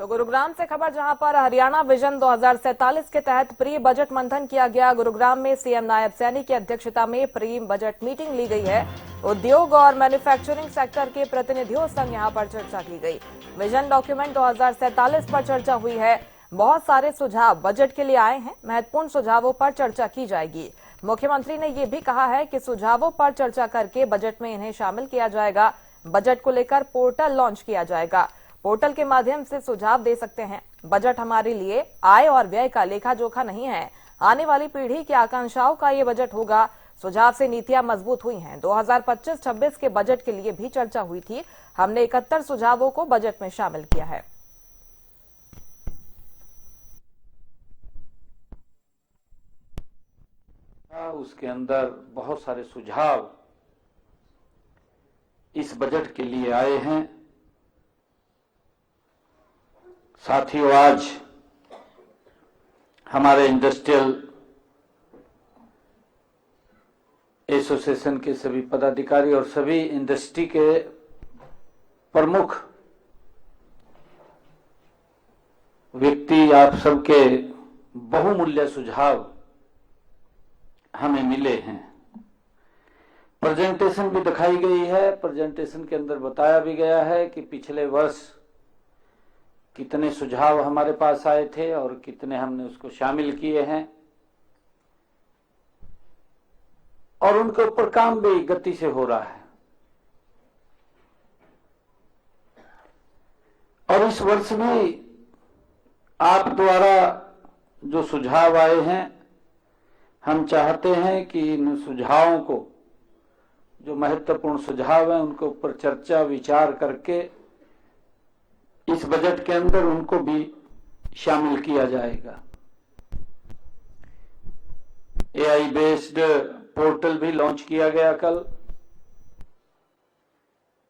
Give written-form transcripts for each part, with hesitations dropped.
तो गुरुग्राम से खबर, जहां पर हरियाणा विजन 2047 के तहत प्री बजट मंथन किया गया। गुरुग्राम में सीएम नायब सैनी की अध्यक्षता में प्री बजट मीटिंग ली गई है। उद्योग और मैन्युफैक्चरिंग सेक्टर के प्रतिनिधियों संग यहां पर चर्चा की गई। विजन डॉक्यूमेंट 2047 पर चर्चा हुई है। बहुत सारे सुझाव बजट के लिए आए हैं। महत्वपूर्ण सुझावों पर चर्चा की जाएगी। मुख्यमंत्री ने यह भी कहा है कि सुझावों पर चर्चा करके बजट में इन्हें शामिल किया जाएगा। बजट को लेकर पोर्टल लॉन्च किया जाएगा। पोर्टल के माध्यम से सुझाव दे सकते हैं। बजट हमारे लिए आय और व्यय का लेखा जोखा नहीं है, आने वाली पीढ़ी की आकांक्षाओं का ये बजट होगा। सुझाव से नीतियां मजबूत हुई हैं। 2025-26 के बजट के लिए भी चर्चा हुई थी। हमने 71 सुझावों को बजट में शामिल किया है। उसके अंदर बहुत सारे सुझाव इस बजट के लिए आए हैं। साथियों, आज हमारे इंडस्ट्रियल एसोसिएशन के सभी पदाधिकारी और सभी इंडस्ट्री के प्रमुख व्यक्ति, आप सबके बहुमूल्य सुझाव हमें मिले हैं। प्रेजेंटेशन भी दिखाई गई है। प्रेजेंटेशन के अंदर बताया भी गया है कि पिछले वर्ष कितने सुझाव हमारे पास आए थे और कितने हमने उसको शामिल किए हैं, और उनके ऊपर काम भी गति से हो रहा है। और इस वर्ष भी आप द्वारा जो सुझाव आए हैं, हम चाहते हैं कि इन सुझावों को, जो महत्वपूर्ण सुझाव हैं, उनके ऊपर चर्चा विचार करके इस बजट के अंदर उनको भी शामिल किया जाएगा। एआई बेस्ड पोर्टल भी लॉन्च किया गया कल,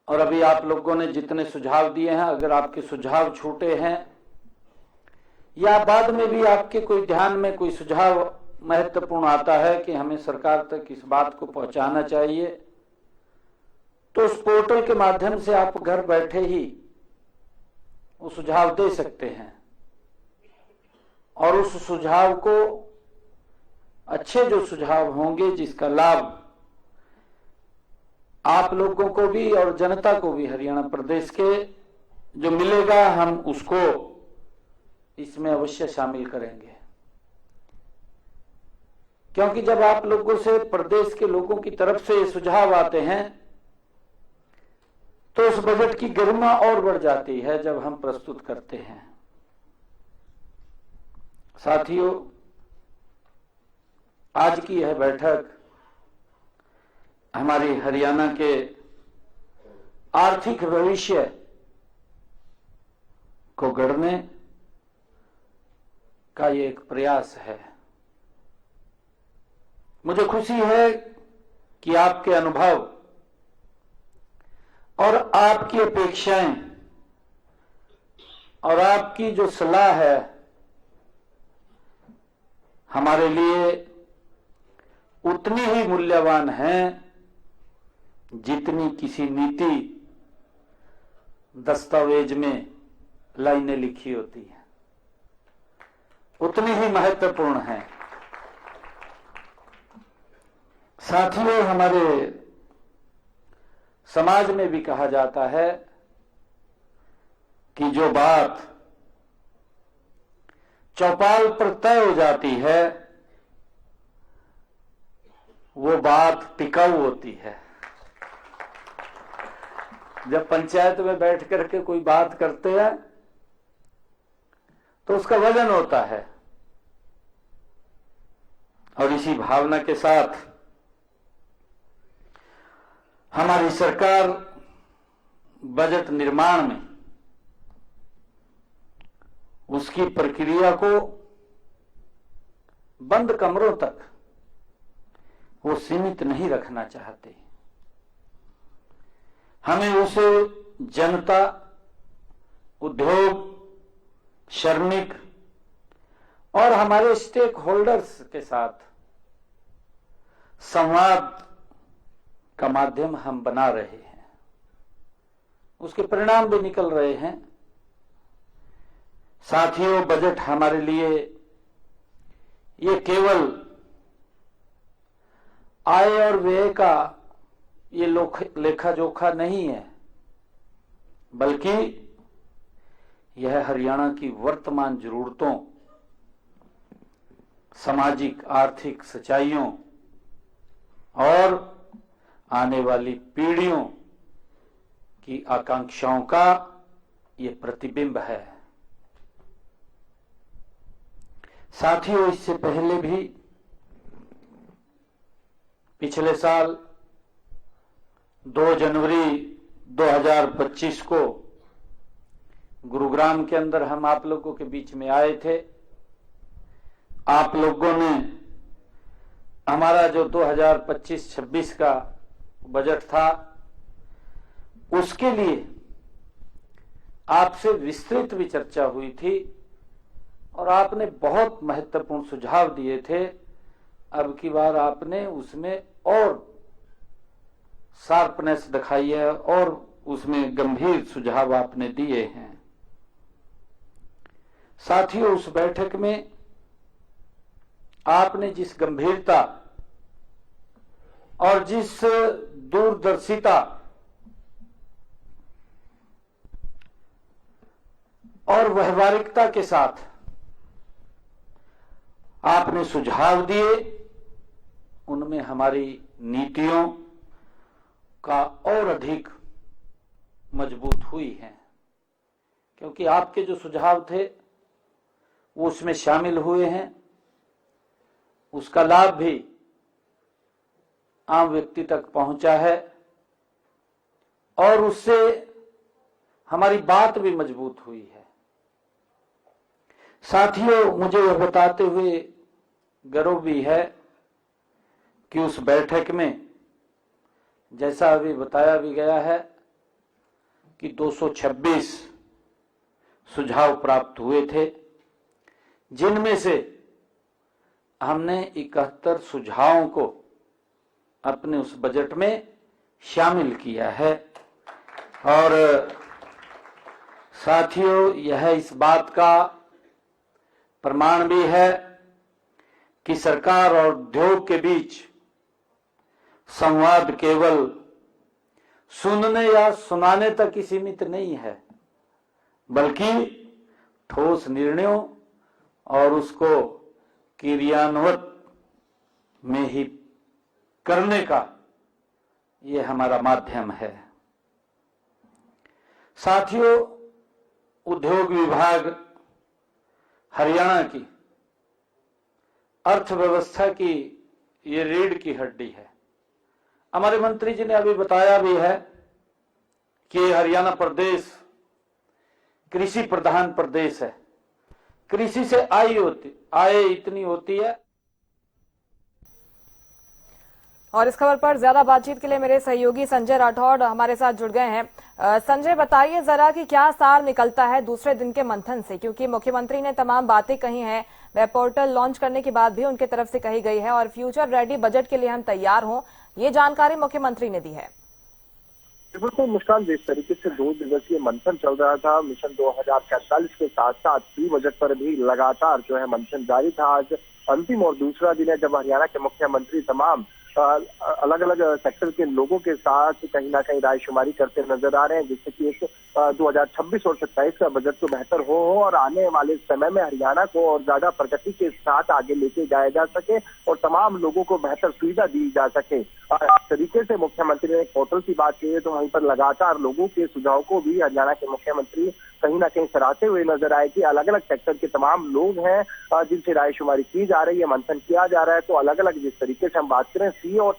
और अभी आप लोगों ने जितने सुझाव दिए हैं, अगर आपके सुझाव छूटे हैं या बाद में भी आपके कोई ध्यान में कोई सुझाव महत्वपूर्ण आता है कि हमें सरकार तक इस बात को पहुंचाना चाहिए, तो उस पोर्टल के माध्यम से आप घर बैठे ही वो सुझाव दे सकते हैं। और उस सुझाव को, अच्छे जो सुझाव होंगे जिसका लाभ आप लोगों को भी और जनता को भी हरियाणा प्रदेश के जो मिलेगा, हम उसको इसमें अवश्य शामिल करेंगे। क्योंकि जब आप लोगों से, प्रदेश के लोगों की तरफ से ये सुझाव आते हैं, तो उस बजट की गरिमा और बढ़ जाती है जब हम प्रस्तुत करते हैं। साथियों, आज की यह बैठक हमारी हरियाणा के आर्थिक भविष्य को गढ़ने का ये एक प्रयास है। मुझे खुशी है कि आपके अनुभव और आपकी अपेक्षाएं और आपकी जो सलाह है हमारे लिए उतनी ही मूल्यवान है जितनी किसी नीति दस्तावेज में लाइनें लिखी होती हैं, उतनी ही महत्वपूर्ण है। साथियों, हमारे समाज में भी कहा जाता है कि जो बात चौपाल पर तय हो जाती है, वो बात टिकाऊ होती है। जब पंचायत में बैठ करके कोई बात करते हैं तो उसका वजन होता है। और इसी भावना के साथ हमारी सरकार बजट निर्माण में उसकी प्रक्रिया को बंद कमरों तक वो सीमित नहीं रखना चाहते। हमें उसे जनता, उद्योग, श्रमिक और हमारे स्टेक होल्डर्स के साथ संवाद का माध्यम हम बना रहे हैं। उसके परिणाम भी निकल रहे हैं। साथियों, बजट हमारे लिए ये केवल आय और व्यय का ये लेखा जोखा नहीं है, बल्कि यह हरियाणा की वर्तमान जरूरतों, सामाजिक आर्थिक सच्चाइयों और आने वाली पीढ़ियों की आकांक्षाओं का ये प्रतिबिंब है। साथियों, इससे पहले भी पिछले साल 2 जनवरी 2025 को गुरुग्राम के अंदर हम आप लोगों के बीच में आए थे। आप लोगों ने हमारा जो 2025-26 का बजट था उसके लिए आपसे विस्तृत भी चर्चा हुई थी और आपने बहुत महत्वपूर्ण सुझाव दिए थे। अब की बार आपने उसमें और शार्पनेस दिखाई है और उसमें गंभीर सुझाव आपने दिए हैं। साथियों, उस बैठक में आपने जिस गंभीरता और जिस दूरदर्शिता और व्यवहारिकता के साथ आपने सुझाव दिए, उनमें हमारी नीतियों का और अधिक मजबूत हुई है, क्योंकि आपके जो सुझाव थे वो उसमें शामिल हुए हैं। उसका लाभ भी आम व्यक्ति तक पहुंचा है और उससे हमारी बात भी मजबूत हुई है। साथियों, मुझे यह बताते हुए गर्व भी है कि उस बैठक में, जैसा अभी बताया भी गया है, कि 226 सुझाव प्राप्त हुए थे, जिनमें से हमने 71 सुझावों को अपने उस बजट में शामिल किया है। और साथियों, यह इस बात का प्रमाण भी है कि सरकार और उद्योग के बीच संवाद केवल सुनने या सुनाने तक ही सीमित नहीं है, बल्कि ठोस निर्णयों और उसको क्रियान्वित में ही करने का ये हमारा माध्यम है। साथियों, उद्योग विभाग हरियाणा की अर्थव्यवस्था की ये रीढ़ की हड्डी है। हमारे मंत्री जी ने अभी बताया भी है कि हरियाणा प्रदेश कृषि प्रधान प्रदेश है। कृषि से आय इतनी होती है। और इस खबर पर ज्यादा बातचीत के लिए मेरे सहयोगी संजय राठौड़ हमारे साथ जुड़ गए हैं। संजय, बताइए जरा कि क्या सार निकलता है दूसरे दिन के मंथन से, क्योंकि मुख्यमंत्री ने तमाम बातें कही हैं, वेब पोर्टल लॉन्च करने की बात भी उनके तरफ से कही गई है और फ्यूचर रेडी बजट के लिए हम तैयार हों, ये जानकारी मुख्यमंत्री ने दी है। बिल्कुल मुस्कान, जिस तरीके से 2 दिवसीय मंथन चल रहा था मिशन 2047 के साथ साथ प्री बजट पर भी लगातार जो है मंथन जारी था। आज अंतिम और दूसरा दिन है जब हरियाणा के मुख्यमंत्री तमाम अलग अलग सेक्टर के लोगों के साथ कहीं ना कहीं रायशुमारी करते नजर आ रहे हैं, जिससे कि एक 2026 और 27 का बजट तो बेहतर हो और आने वाले समय में हरियाणा को और ज्यादा प्रगति के साथ आगे लेके जाया जा सके और तमाम लोगों को बेहतर सुविधा दी जा सके। इस तरीके से मुख्यमंत्री ने पोर्टल की बात की है तो वहीं पर लगातार लोगों के सुझाव को भी हरियाणा के मुख्यमंत्री कहीं ना कहीं सराहते हुए नजर आए कि अलग अलग सेक्टर के तमाम लोग हैं जिनसे रायशुमारी की जा रही है, मंथन किया जा रहा है। तो अलग अलग जिस तरीके से हम बात करें सी और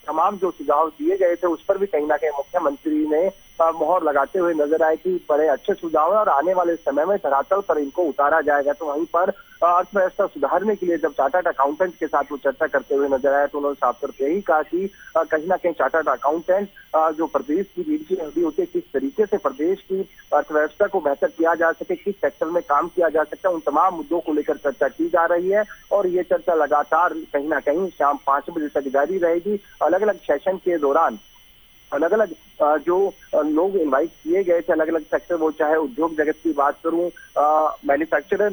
तमाम जो सुझाव दिए गए थे उस पर भी कहीं ना कहीं मुख्यमंत्री ने मोहर लगाते हुए नजर आए कि बड़े अच्छे सुझाव है और आने वाले समय में धरातल पर इनको उतारा जाएगा। तो वहीं पर अर्थव्यवस्था सुधारने के लिए जब चार्टर्ड अकाउंटेंट के साथ वो चर्चा करते हुए नजर आया तो उन्होंने साफ तौर पर यही कहा कि कहीं ना कहीं चार्टर्ड अकाउंटेंट जो प्रदेश की रीढ़ की हड्डी होती है, किस तरीके से प्रदेश की अर्थव्यवस्था को बेहतर किया जा सके, किस सेक्टर में काम किया जा सकता है, उन तमाम मुद्दों को लेकर चर्चा की जा रही है और ये चर्चा लगातार कहीं ना कहीं शाम 5 बजे तक जारी रहेगी। अलग अलग सेशन के दौरान अलग अलग जो लोग इनवाइट किए गए थे, अलग अलग सेक्टर, वो चाहे उद्योग जगत की बात करूं, मैन्युफैक्चरर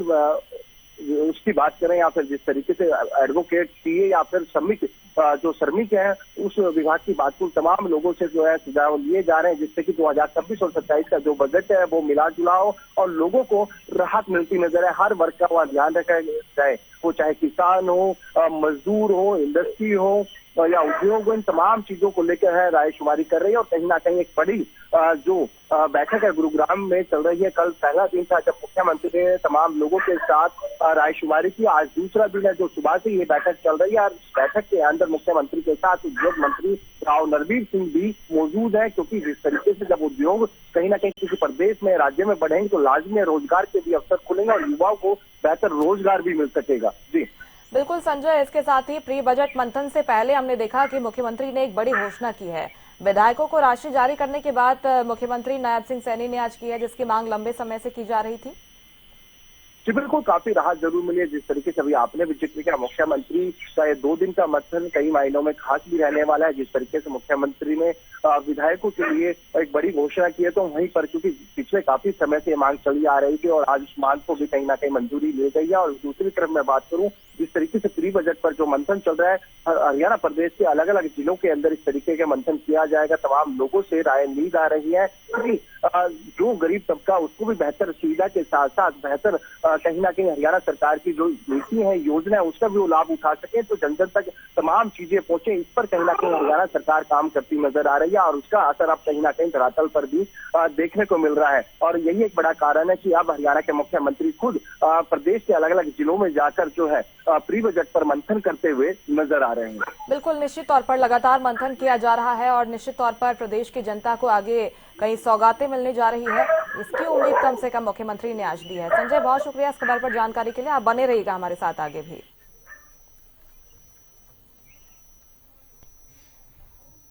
उसकी बात करें, या फिर जिस तरीके से एडवोकेट, सीए या फिर श्रमिक जो श्रमिक हैं उस विभाग की बात करूं, तमाम लोगों से जो है सुझाव लिए जा रहे हैं जिससे कि 2026 और 27 का जो बजट है वो मिला जुला हो और लोगों को राहत मिलती नजर है। हर वर्ग का वहाँ ध्यान रखा जाए, वो चाहे किसान हो, मजदूर हो, इंडस्ट्री हो या उद्योग हो, इन तमाम चीजों को लेकर है रायशुमारी कर रही है। और कहीं ना कहीं एक बड़ी जो बैठक है गुरुग्राम में चल रही है। कल पहला दिन था जब मुख्यमंत्री ने तमाम लोगों के साथ रायशुमारी की, आज दूसरा दिन है जो सुबह से ये बैठक चल रही है। और बैठक के अंदर मुख्यमंत्री के साथ उद्योग मंत्री राव नरवीर सिंह भी मौजूद है, क्योंकि जिस तरीके से जब उद्योग कहीं ना कहीं किसी प्रदेश में, राज्य में बढ़ेंगे तो लाजमी रोजगार के भी अवसर खुलेंगे और युवाओं को बेहतर रोजगार भी मिल सकेगा। जी बिल्कुल संजय, इसके साथ ही प्री बजट मंथन से पहले हमने देखा कि मुख्यमंत्री ने एक बड़ी घोषणा की है। विधायकों को राशि जारी करने के बाद मुख्यमंत्री नायब सिंह सैनी ने आज की है, जिसकी मांग लंबे समय से की जा रही थी। जी बिल्कुल, काफी राहत जरूर मिली है। जिस तरीके से अभी आपने भी जिक्र किया, मुख्यमंत्री का ये 2 दिन का मंथन कई मायनों में खास भी रहने वाला है। जिस तरीके से मुख्यमंत्री ने विधायकों के लिए एक बड़ी घोषणा की है, तो वहीं पर क्योंकि पिछले काफी समय से ये मांग चली आ रही थी और आज उस मांग को भी कहीं ना कहीं मंजूरी ले गई है। और दूसरी तरफ मैं बात करूं, जिस तरीके से प्री बजट पर जो मंथन चल रहा है, हरियाणा प्रदेश के अलग अलग जिलों के अंदर इस तरीके के मंथन किया जाएगा। तमाम लोगों से राय ली जा रही है कि जो गरीब तबका उसको भी बेहतर सुविधा के साथ साथ बेहतर कहीं ना कहीं हरियाणा सरकार की जो नीति है, योजना है, उसका भी वो लाभ उठा सके, तो जन जन तक तमाम चीजें पहुंचे। इस पर कहीं ना कहीं हरियाणा सरकार काम करती नजर आ रही है और उसका असर अब कहीं ना कहीं धरातल पर भी देखने को मिल रहा है। और यही एक बड़ा कारण है कि अब हरियाणा के मुख्यमंत्री खुद प्रदेश के अलग अलग जिलों में जाकर जो है प्री बजट पर मंथन करते हुए नजर आ रहे हैं। बिल्कुल, निश्चित तौर पर लगातार मंथन किया जा रहा है और निश्चित तौर पर प्रदेश की जनता को आगे कई सौगातें मिलने जा रही है, इसकी उम्मीद कम से कम मुख्यमंत्री ने आज दी है। संजय, बहुत शुक्रिया इस खबर पर जानकारी के लिए। आप बने रहिएगा हमारे साथ आगे भी।